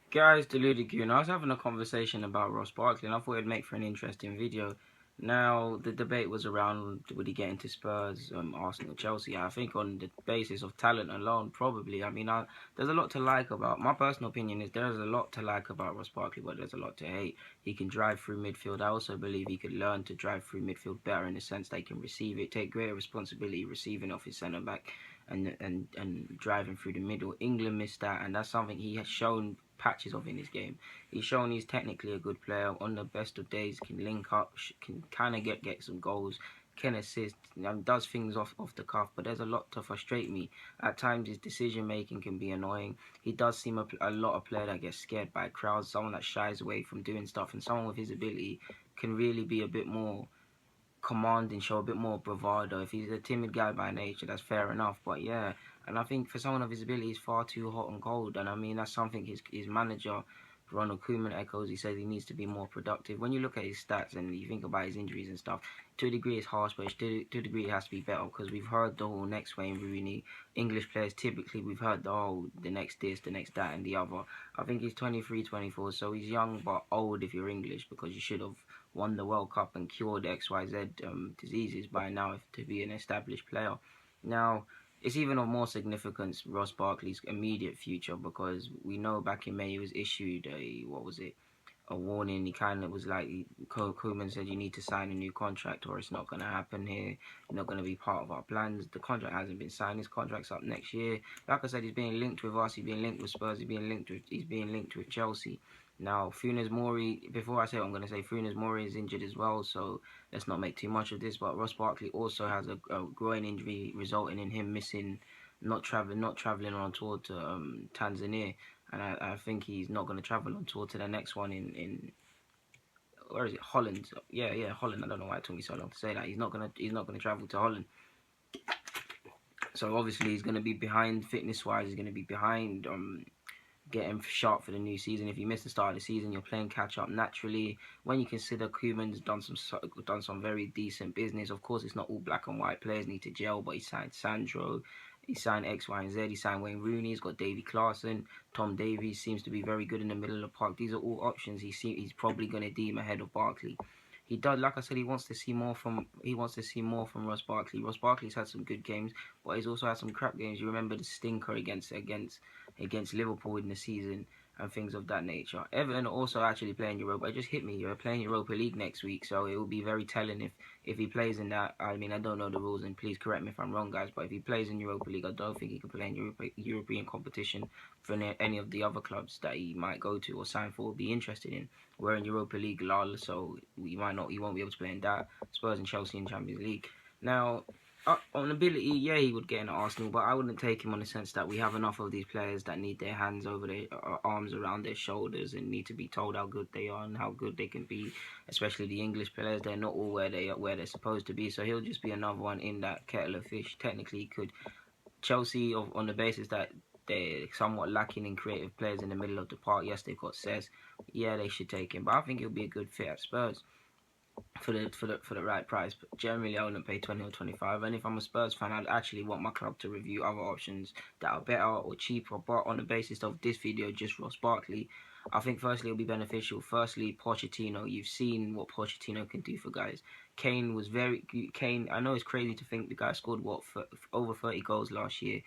Guys, deluded you, and I was having a conversation about Ross Barkley, and I thought it'd make for an interesting video. Now, the debate was around would he get into Spurs, Arsenal, Chelsea. I think on the basis of talent alone, probably. There's a lot to like about. My personal opinion is there's a lot to like about Ross Barkley, but there's a lot to hate. He can drive through midfield. I also believe he could learn to drive through midfield better in the sense that he can receive it, take greater responsibility receiving off his centre back, and driving through the middle. England missed that, and that's something he has shown patches of in his game. He's shown he's technically a good player. On the best of days, can link up, can kind of get some goals, can assist, does things off the cuff. But there's a lot to frustrate me. At times, his decision making can be annoying. He does seem a lot of player that gets scared by crowds, someone that shies away from doing stuff, and someone with his ability can really be a bit more commanding, show a bit more bravado. If he's a timid guy by nature, that's fair enough. But yeah, and I think for someone of his ability, he's far too hot and cold. And I mean, that's something his manager, Ronald Koeman, echoes. He says he needs to be more productive. When you look at his stats and you think about his injuries and stuff, to a degree it's harsh, but to a degree it has to be better because we've heard the whole next Wayne Rooney. English players typically we've heard the whole the next this, the next that, and the other. I think he's 23, 24, so he's young but old if you're English because you should have won the World Cup and cured XYZ diseases by now to be an established player. Now, it's even of more significance Ross Barkley's immediate future because we know back in May he was issued what was it, a warning. He kind of was like, Koeman said, you need to sign a new contract or it's not going to happen here. You're not going to be part of our plans. The contract hasn't been signed. His contract's up next year. Like I said, he's being linked with us. He's being linked with Spurs. He's being linked with Chelsea. Now, Funes Mori, before I say what I'm going to say, Funes Mori is injured as well, so let's not make too much of this. But Ross Barkley also has a groin injury resulting in him missing, not traveling on tour to Tanzania, and I think he's not going to travel on tour to the next one in where is it, Holland? Yeah, Holland. I don't know why it took me so long to say that. He's not gonna travel to Holland. So obviously he's gonna be behind fitness wise. He's gonna be behind getting sharp for the new season. If you miss the start of the season, you're playing catch up naturally. When you consider Koeman's done some very decent business. Of course, it's not all black and white. Players need to gel, but he signed Sandro, he signed X, Y, and Z. He signed Wayne Rooney. He's got Davy Clarkson. Tom Davies seems to be very good in the middle of the park. These are all options he's probably going to deem ahead of Barkley. He does, like I said, he wants to see more from Ross Barkley. Ross Barkley's had some good games, but he's also had some crap games. You remember the stinker against Liverpool in the season and things of that nature. Everton also actually playing Europa. It just hit me. You're playing Europa League next week, so it will be very telling if he plays in that. I mean, I don't know the rules, and please correct me if I'm wrong, guys. But if he plays in Europa League, I don't think he can play in European competition for any of the other clubs that he might go to or sign for or be interested in. We're in Europa League, lol, so he won't be able to play in that. Spurs and Chelsea in Champions League. Now, on ability, yeah, he would get into Arsenal, but I wouldn't take him on the sense that we have enough of these players that need their hands over their arms around their shoulders and need to be told how good they are and how good they can be. Especially the English players, they're not all where they're supposed to be. So he'll just be another one in that kettle of fish. Technically, he could Chelsea on the basis that they're somewhat lacking in creative players in the middle of the park. Yes, they've got Cesc. Yeah, they should take him, but I think he'll be a good fit at Spurs for the right price. But generally, I wouldn't pay 20 or 25. And if I'm a Spurs fan, I'd actually want my club to review other options that are better or cheaper. But on the basis of this video, just Ross Barkley, I think firstly it'll be beneficial. Firstly, Pochettino. You've seen what Pochettino can do for guys. Kane. I know it's crazy to think the guy scored for over 30 goals last year,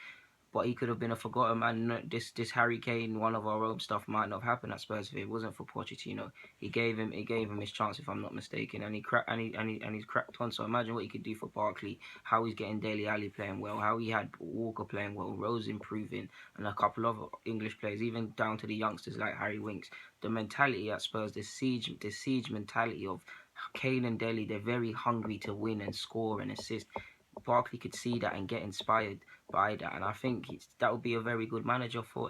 but he could have been a forgotten man. This Harry Kane, one of our own stuff, might not have happened at Spurs if it wasn't for Pochettino. He gave him his chance, if I'm not mistaken, and he's cracked on. So imagine what he could do for Barkley, how he's getting Dele Alli playing well, how he had Walker playing well, Rose improving, and a couple of English players, even down to the youngsters like Harry Winks. The mentality at Spurs, the siege mentality of Kane and Dele, they're very hungry to win and score and assist. Barkley could see that and get inspired by that, and I think that would be a very good manager for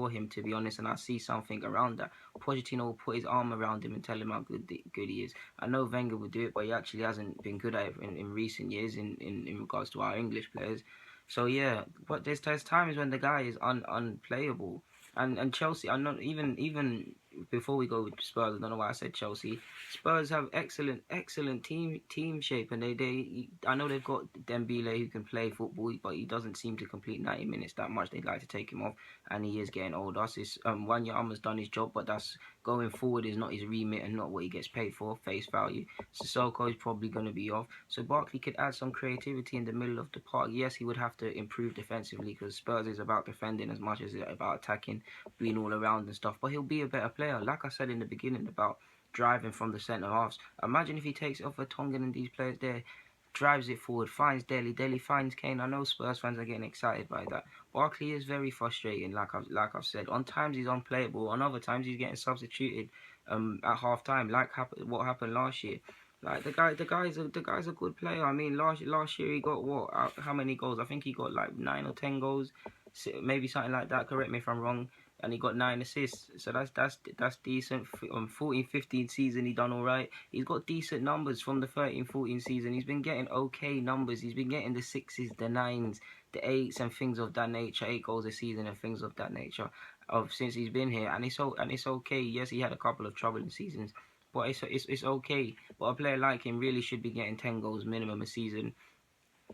him, to be honest. And I see something around that. Pochettino will put his arm around him and tell him how good he is. I know Wenger would do it, but he actually hasn't been good at it in recent years in regards to our English players. So yeah, but there's times when the guy is unplayable. And Chelsea, I'm not even before we go with Spurs, I don't know why I said Chelsea. Spurs have excellent team shape, and I know they've got Dembele who can play football, but he doesn't seem to complete 90 minutes that much. They'd like to take him off, and he is getting old. Wanyama's done his job, but that's going forward is not his remit and not what he gets paid for, face value. Sissoko is probably going to be off, so Barkley could add some creativity in the middle of the park. Yes, he would have to improve defensively because Spurs is about defending as much as it's about attacking, being all around and stuff, but he'll be a better player. Like I said in the beginning about driving from the centre halves, imagine if he takes it off a Tongan and these players there, drives it forward, finds Dele finds Kane. I know Spurs fans are getting excited by that. Barkley is very frustrating, like I've said. On times he's unplayable, on other times he's getting substituted at half time, like what happened last year. Like the guy's a good player. I mean, last year he got what? How many goals? I think he got like 9 or 10 goals, maybe something like that. Correct me if I'm wrong. And he got 9 assists, so that's decent. 14-15 season he done all right. He's got decent numbers from the 13-14 season. He's been getting okay numbers. He's been getting the 6s, the 9s, the 8s, and things of that nature. 8 goals a season and things of that nature. Since he's been here, and it's okay. Yes, he had a couple of troubling seasons, but it's okay. But a player like him really should be getting 10 goals minimum a season.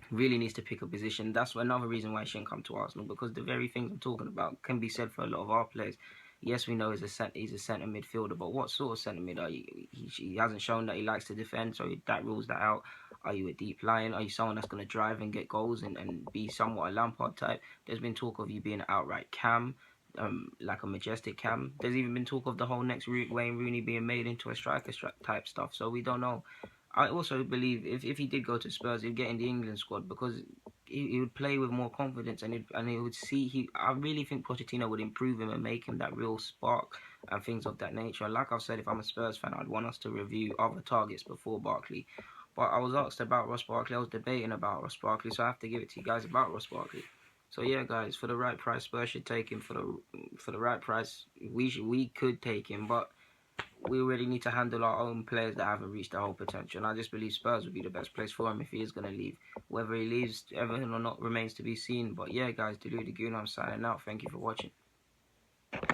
Really needs to pick a position. That's another reason why he shouldn't come to Arsenal, because the very things I'm talking about can be said for a lot of our players. Yes, we know he's a centre midfielder, but what sort of centre mid are you? He hasn't shown that he likes to defend, so that rules that out. Are you a deep line? Are you someone that's going to drive and get goals and be somewhat a Lampard type? There's been talk of you being an outright cam, like a majestic cam. There's even been talk of the whole next Wayne Rooney being made into a striker type stuff, so we don't know. I also believe if he did go to Spurs, he'd get in the England squad because he would play with more confidence and he would see. I really think Pochettino would improve him and make him that real spark and things of that nature. And like I've said, if I'm a Spurs fan, I'd want us to review other targets before Barkley. But I was asked about Ross Barkley. I was debating about Ross Barkley, so I have to give it to you guys about Ross Barkley. So yeah, guys, for the right price, Spurs should take him. For the right price, we could take him, but we really need to handle our own players that haven't reached their whole potential. And I just believe Spurs would be the best place for him if he is going to leave. Whether he leaves Everton or not remains to be seen. But yeah, guys, Deluded Goon, I'm signing out. Thank you for watching.